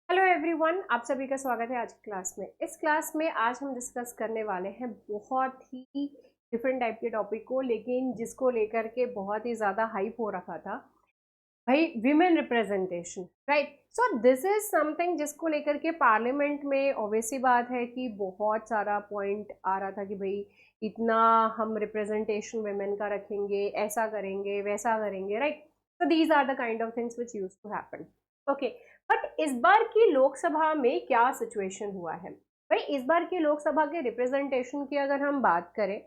Hello everyone, आप सभी का स्वागत है आज की क्लास में। इस क्लास में आज हम डिस्कस करने वाले हैं बहुत ही डिफरेंट टाइप के टॉपिक को, लेकिन जिसको लेकर के बहुत ही ज़्यादा हाइप हो रखा था भाई, women representation. Right, so this is something जिसको लेकर के पार्लियामेंट में ऑब्वियसली बात है कि बहुत सारा पॉइंट आ रहा था कि भाई इतना हम रिप्रेजेंटेशन विमेन का रखेंगे, ऐसा करेंगे, वैसा करेंगे। Right, so these are the kind of things which use to happen. Okay, but इस बार की लोकसभा में क्या सिचुएशन हुआ है भाई? इस बार की लोकसभा के रिप्रेजेंटेशन की अगर हम बात करें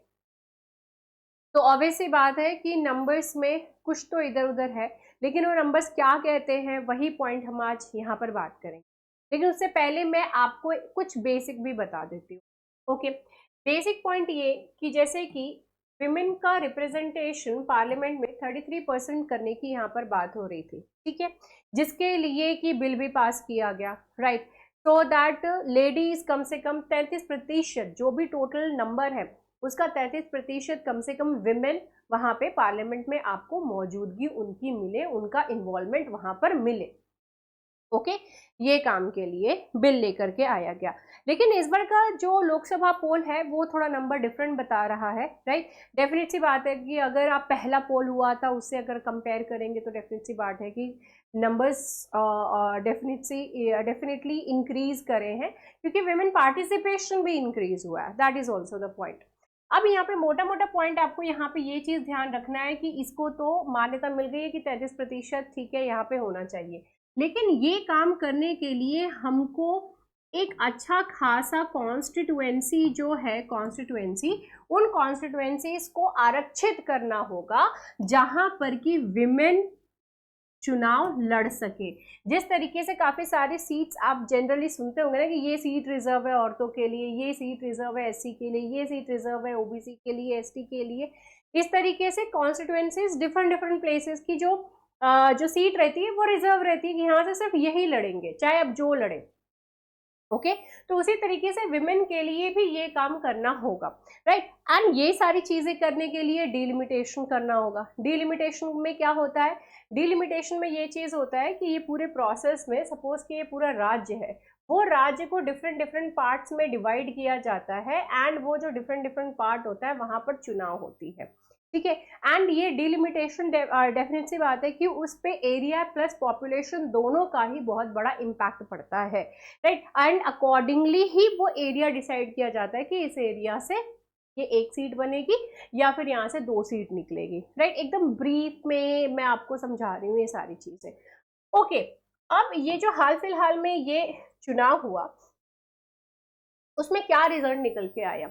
तो ऑब्वियसली बात है कि नंबर्स में कुछ तो इधर उधर है, लेकिन वो नंबर्स क्या कहते हैं वही पॉइंट हम आज यहाँ पर बात करेंगे। लेकिन उससे पहले मैं आपको कुछ बेसिक भी बता देती हूँ। ओके, बेसिक पॉइंट ये कि जैसे कि विमेन का रिप्रेजेंटेशन पार्लियामेंट में 33% करने की यहाँ पर बात हो रही थी, ठीक है, जिसके लिए कि बिल भी पास किया गया। राइट, सो दैट लेडीज कम से कम 33%, जो भी टोटल नंबर है उसका 33% कम से कम विमेन वहां पे पार्लियामेंट में आपको मौजूदगी उनकी मिले, उनका इन्वॉल्वमेंट वहां पर मिले। ओके, ये काम के लिए बिल लेकर के आया गया। लेकिन इस बार का जो लोकसभा पोल है वो थोड़ा नंबर डिफरेंट बता रहा है। राइट, डेफिनेट सी बात है कि अगर आप पहला पोल हुआ था उससे अगर कंपेयर करेंगे तो डेफिनेट सी बात है कि नंबर्स डेफिनेटली इंक्रीज करे हैं, क्योंकि विमेन पार्टिसिपेशन भी इंक्रीज हुआ है। That is also the point. अब यहाँ पे मोटा मोटा पॉइंट आपको यहाँ पे ये चीज ध्यान रखना है कि इसको तो मान्यता मिल गई है कि 33% ठीक है यहाँ पे होना चाहिए, लेकिन ये काम करने के लिए हमको एक अच्छा खासा कॉन्स्टिट्युएंसी जो है, कॉन्स्टिट्युएंसी, उन कॉन्स्टिट्युएंसीज को आरक्षित करना होगा जहां पर कि विमेन चुनाव लड़ सके। जिस तरीके से काफी सारी सीट्स आप जनरली सुनते होंगे ना कि ये सीट रिजर्व है औरतों के लिए, ये सीट रिजर्व है एससी के लिए, ये सीट रिजर्व है ओबीसी के लिए, एसटी के लिए। इस तरीके से कॉन्स्टिट्युएंसीज डिफरेंट डिफरेंट प्लेसेस की जो सीट रहती है वो रिजर्व रहती है कि यहाँ से सिर्फ यही लड़ेंगे, चाहे अब जो लड़े। ओके, तो उसी तरीके से विमेन के लिए भी ये काम करना होगा। राइट, एंड ये सारी चीजें करने के लिए डिलिमिटेशन करना होगा। डिलिमिटेशन में क्या होता है? डिलिमिटेशन में ये चीज होता है कि ये पूरे प्रोसेस में सपोज कि ये पूरा राज्य है, वो राज्य को डिफरेंट डिफरेंट पार्ट्स में डिवाइड किया जाता है, एंड वो जो डिफरेंट डिफरेंट पार्ट होता है वहां पर चुनाव होती है, ठीक है। एंड ये डिलिमिटेशन डेफिनेट सी बात है कि उस पे एरिया प्लस पॉपुलेशन दोनों का ही बहुत बड़ा इम्पैक्ट पड़ता है। राइट, एंड अकॉर्डिंगली ही वो एरिया डिसाइड किया जाता है कि इस एरिया से ये एक सीट बनेगी या फिर यहाँ से दो सीट निकलेगी। राइट, एकदम ब्रीफ में मैं आपको समझा रही हूँ ये सारी चीजें। ओके, अब ये जो हाल फिलहाल में ये चुनाव हुआ उसमें क्या रिजल्ट निकल के आया?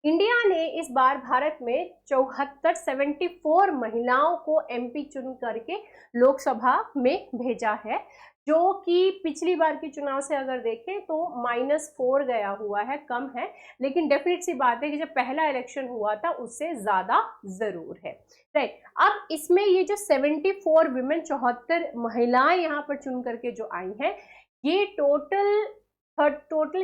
इंडिया ने इस बार भारत में 74 महिलाओं को एमपी चुन करके लोकसभा में भेजा है, जो कि पिछली बार के चुनाव से अगर देखें तो -4 गया हुआ है, कम है। लेकिन डेफिनेट सी बात है कि जब पहला इलेक्शन हुआ था उससे ज्यादा जरूर है। राइट, अब इसमें ये जो 74 विमेन, 74 महिलाएं यहाँ पर चुन करके जो आई हैं, ये टोटल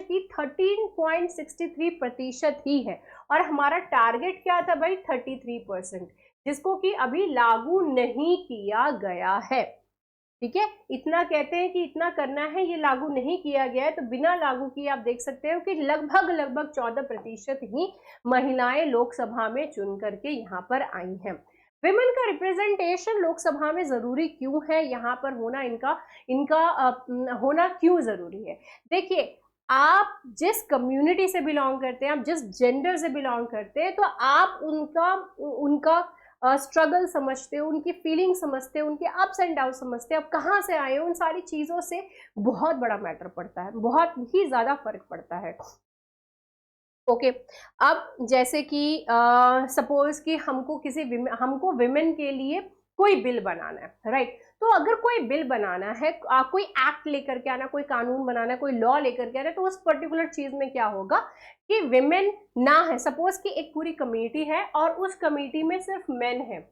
की 13.63% ही है। और हमारा टारगेट क्या था भाई? 33%, जिसको कि अभी लागू नहीं किया गया है। ठीक है, इतना कहते हैं कि इतना करना है, ये लागू नहीं किया गया है, तो बिना लागू किए आप देख सकते हो कि लगभग लगभग 14% ही महिलाएं लोकसभा में चुन करके यहाँ पर आई हैं। विमेन का रिप्रेजेंटेशन लोकसभा में जरूरी क्यों है, यहाँ पर होना इनका इनका होना क्यों जरूरी है? देखिए, आप जिस कम्युनिटी से बिलोंग करते हैं, आप जिस जेंडर से बिलोंग करते हैं, तो आप उनका उनका स्ट्रगल समझते हो, उनकी फीलिंग समझते हो, उनके अप्स एंड डाउन समझते हो, आप कहाँ से आए हो, उन सारी चीज़ों से बहुत बड़ा मैटर पड़ता है, बहुत ही ज़्यादा फर्क पड़ता है। ओके, अब जैसे कि सपोज कि हमको विमेन के लिए कोई बिल बनाना है। राइट, तो अगर कोई बिल बनाना है, कोई एक्ट लेकर के आना, कोई कानून बनाना है, कोई लॉ लेकर के आना है, तो उस पर्टिकुलर चीज में क्या होगा कि विमेन ना है। सपोज कि एक पूरी कमेटी है और उस कमेटी में सिर्फ मेन है,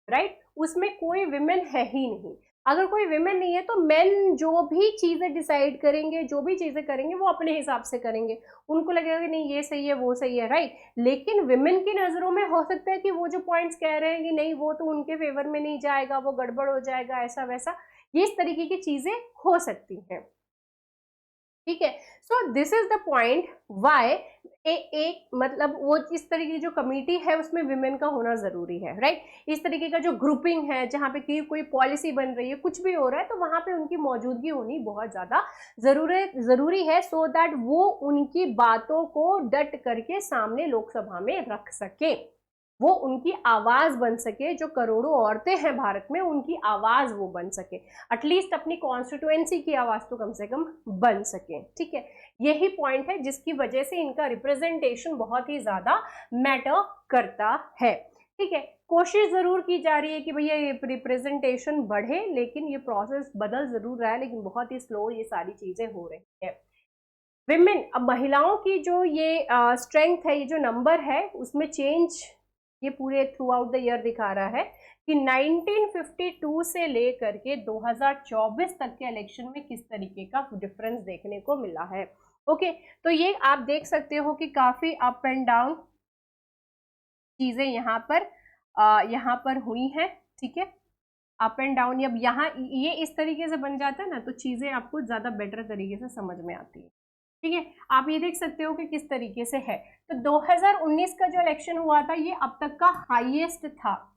राइट, उसमें कोई विमेन है ही नहीं। अगर कोई विमेन नहीं है तो मेन जो भी चीजें डिसाइड करेंगे, जो भी चीजें करेंगे, वो अपने हिसाब से करेंगे। उनको लगेगा कि नहीं ये सही है, वो सही है। राइट, लेकिन विमेन की नजरों में हो सकता है कि वो जो पॉइंट्स कह रहे हैं कि नहीं वो तो उनके फेवर में नहीं जाएगा, वो गड़बड़ हो जाएगा, ऐसा वैसा, ये इस तरीके की चीजें हो सकती हैं। ठीक है। So this is the point why एक मतलब वो इस तरीके की जो कमेटी है उसमें विमेन का होना जरूरी है, राइट। इस तरीके का जो ग्रुपिंग है जहाँ पे कि कोई पॉलिसी बन रही है, कुछ भी हो रहा है, तो वहां पे उनकी मौजूदगी होनी बहुत ज्यादा जरूरी है, सो दैट वो उनकी बातों को डट करके सामने लोकसभा में रख सके, वो उनकी आवाज बन सके, जो करोड़ों औरतें हैं भारत में उनकी आवाज वो बन सके, एटलीस्ट अपनी कॉन्स्टिट्युएंसी की आवाज तो कम से कम बन सके। ठीक है, यही पॉइंट है जिसकी वजह से इनका रिप्रेजेंटेशन बहुत ही ज्यादा मैटर करता है। ठीक है, कोशिश जरूर की जा रही है कि भैया ये रिप्रेजेंटेशन बढ़े, लेकिन ये प्रोसेस बदल जरूर रहा है, लेकिन बहुत ही स्लो ये सारी चीजें हो रही है। विमेन, अब महिलाओं की जो ये स्ट्रेंथ है, ये जो नंबर है, उसमें चेंज ये पूरे थ्रू आउट द ईयर दिखा रहा है कि 1952 से लेकर के 2024 तक के इलेक्शन में किस तरीके का डिफरेंस देखने को मिला है। ओके, तो ये आप देख सकते हो कि काफी अप एंड डाउन चीजें यहाँ पर हुई हैं। ठीक है, अप एंड डाउन, अब यहाँ ये इस तरीके से बन जाता है ना, तो चीजें आपको ज्यादा बेटर तरीके से समझ में आती है। ठीक है, आप ये देख सकते हो कि किस तरीके से है। तो 2019 का जो इलेक्शन हुआ था ये अब तक का हाईएस्ट था,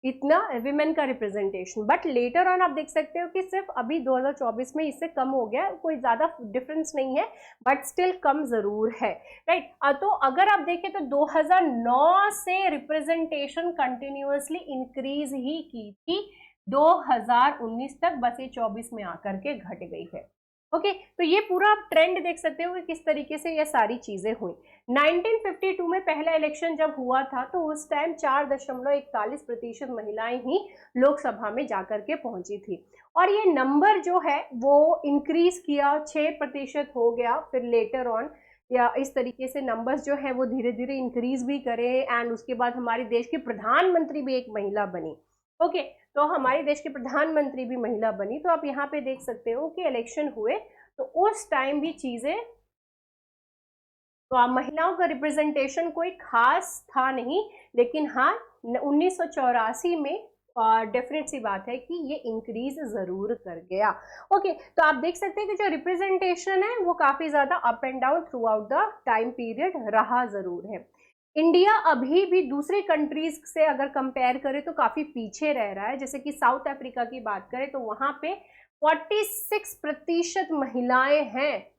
इतना विमेन का रिप्रेजेंटेशन, बट लेटर ऑन आप देख सकते हो कि सिर्फ अभी 2024 में इससे कम हो गया, कोई ज्यादा डिफरेंस नहीं है, बट स्टिल कम जरूर है, राइट। तो अगर आप देखें तो 2009 से रिप्रेजेंटेशन कंटिन्यूअसली इंक्रीज ही की थी, 2019 तक, बस ये 24 में आकर के घट गई है। ओके, तो ये पूरा आप ट्रेंड देख सकते हो कि किस तरीके से ये सारी चीजें हुई। 1952 में पहला इलेक्शन जब हुआ था तो उस टाइम 4.41% महिलाएं ही लोकसभा में जाकर के पहुंची थी, और ये नंबर जो है वो इंक्रीज किया, 6% हो गया, फिर लेटर ऑन या इस तरीके से नंबर्स जो है वो धीरे धीरे इंक्रीज भी करे, एंड उसके बाद हमारे देश की प्रधानमंत्री भी एक महिला बनी। ओके, तो हमारे देश के प्रधानमंत्री भी महिला बनी, तो आप यहाँ पे देख सकते हो कि इलेक्शन हुए तो उस टाइम भी चीजें, तो आप महिलाओं का रिप्रेजेंटेशन कोई खास था नहीं, लेकिन हाँ 1984 में डेफिनेट सी बात है कि ये इंक्रीज जरूर कर गया। ओके, तो आप देख सकते हैं कि जो रिप्रेजेंटेशन है वो काफी ज्यादा up and down through out the time period रहा जरूर है। इंडिया अभी भी दूसरे कंट्रीज से अगर कंपेयर करें तो काफी पीछे रह रहा है। जैसे कि साउथ अफ्रीका की बात करें तो वहां पे 46% महिलाएं हैं,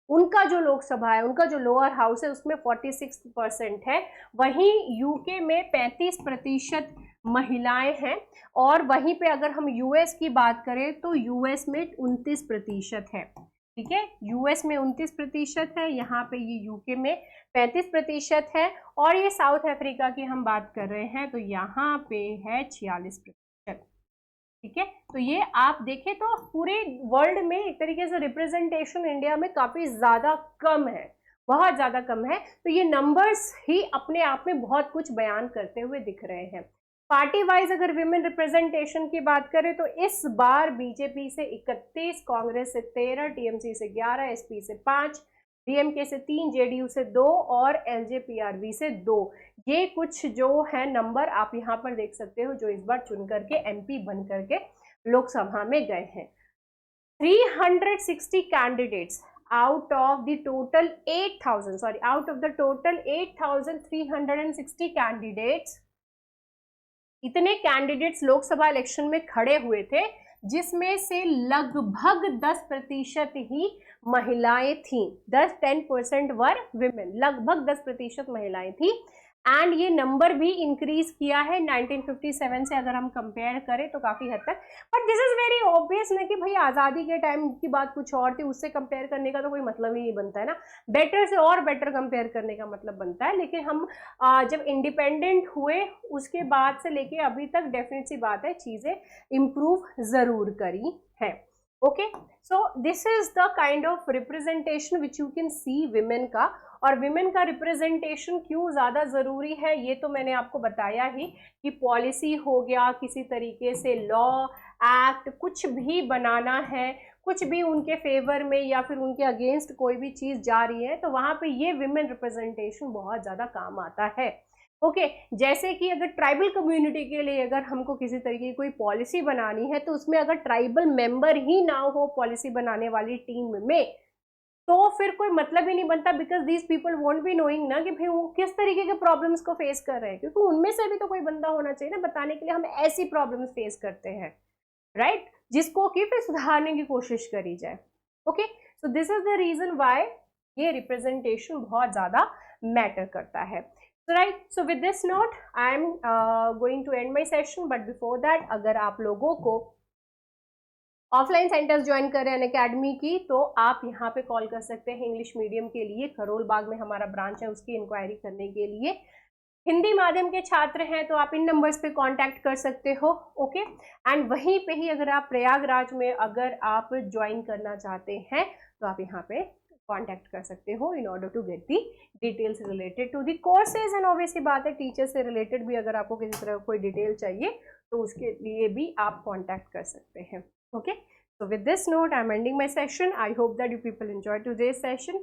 उनका जो लोकसभा है, उनका जो लोअर हाउस है उसमें 46% है। वहीं यूके में 35% महिलाएं हैं, और वहीं पे अगर हम यूएस की बात करें तो यूएस में 29% है। ठीक है, यूएस में 29% है, यहाँ पे ये यूके में 35% है, और ये साउथ अफ्रीका की हम बात कर रहे हैं तो यहाँ पे है 46%। ठीक है, तो ये आप देखें तो पूरे वर्ल्ड में एक तरीके से रिप्रेजेंटेशन इंडिया में काफी ज्यादा कम है, बहुत ज्यादा कम है। तो ये नंबर्स ही अपने आप में बहुत कुछ बयान करते हुए दिख रहे हैं। पार्टी वाइज अगर विमेन रिप्रेजेंटेशन की बात करें तो इस बार बीजेपी से 31, कांग्रेस से 13, टीएमसी से 11, एसपी से 5, डीएमके से 3, जेडीयू से 2 और एलजेपीआरवी से 2, ये कुछ जो है नंबर आप यहाँ पर देख सकते हो जो इस बार चुन करके एमपी बन करके लोकसभा में गए हैं। 360 candidates out of the total 8,360 candidates, इतने कैंडिडेट्स लोकसभा इलेक्शन में खड़े हुए थे, जिसमें से लगभग 10% ही महिलाएं थीं। 10% वर विमेन, लगभग 10% महिलाएं थी, एंड ये नंबर भी इंक्रीज किया है 1957 से अगर हम कंपेयर करें तो काफी हद तक। But this is very obvious ना कि भाई आज़ादी के टाइम की बात कुछ और थी, उससे कंपेयर करने का तो कोई मतलब ही नहीं बनता है ना, बेटर से और बेटर कंपेयर करने का मतलब बनता है। लेकिन हम जब इंडिपेंडेंट हुए उसके बाद से लेके अभी तक डेफिनेट सी बात है चीज़ें इम्प्रूव ज़रूर करी है। Okay, so this is the kind of representation which you can see women का। और विमेन का रिप्रेजेंटेशन क्यों ज़्यादा ज़रूरी है ये तो मैंने आपको बताया ही, कि पॉलिसी हो गया, किसी तरीके से लॉ एक्ट कुछ भी बनाना है, कुछ भी उनके फेवर में या फिर उनके अगेंस्ट कोई भी चीज़ जा रही है, तो वहाँ पे ये विमेन रिप्रेजेंटेशन बहुत ज़्यादा काम आता है। ओके, जैसे कि अगर ट्राइबल कम्युनिटी के लिए अगर हमको किसी तरीके की कोई पॉलिसी बनानी है तो उसमें अगर ट्राइबल मेंबर ही ना हो पॉलिसी बनाने वाली टीम में, तो फिर कोई मतलब ही नहीं बनता, because these people won't be knowing ना कि भाई वो किस तरीके के प्रॉब्लम्स को फेस कर रहे हैं, क्योंकि उनमें से भी तो कोई बंदा होना चाहिए ना बताने के लिए हम ऐसी प्रॉब्लम्स फेस करते हैं, राइट, जिसको कि फिर सुधारने की कोशिश करी जाए। Okay, so this is the reason why ये रिप्रेजेंटेशन बहुत ज्यादा मैटर करता है। So right, so with this note, I am going to end my session, but before that, अगर आप लोगों को ऑफलाइन सेंटर्स ज्वाइन कर रहे हैं अनअकैडमी की, तो आप यहाँ पे कॉल कर सकते हैं इंग्लिश मीडियम के लिए, करोल बाग में हमारा ब्रांच है, उसकी इंक्वायरी करने के लिए। हिंदी माध्यम के छात्र हैं तो आप इन नंबर्स पे कांटेक्ट कर सकते हो। ओके, एंड वहीं पे ही अगर आप प्रयागराज में अगर आप ज्वाइन करना चाहते हैं तो आप यहाँ पे कांटेक्ट कर सकते हो in order to get the details related to the courses. And obviously बात है, टीचर से रिलेटेड भी अगर आपको किसी तरह कोई डिटेल चाहिए तो उसके लिए भी आप कॉन्टैक्ट कर सकते हैं। Okay, so with this note, I'm ending my session. I hope that you people enjoyed today's session.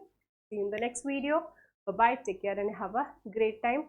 See you in the next video. Bye bye, take care and have a great time.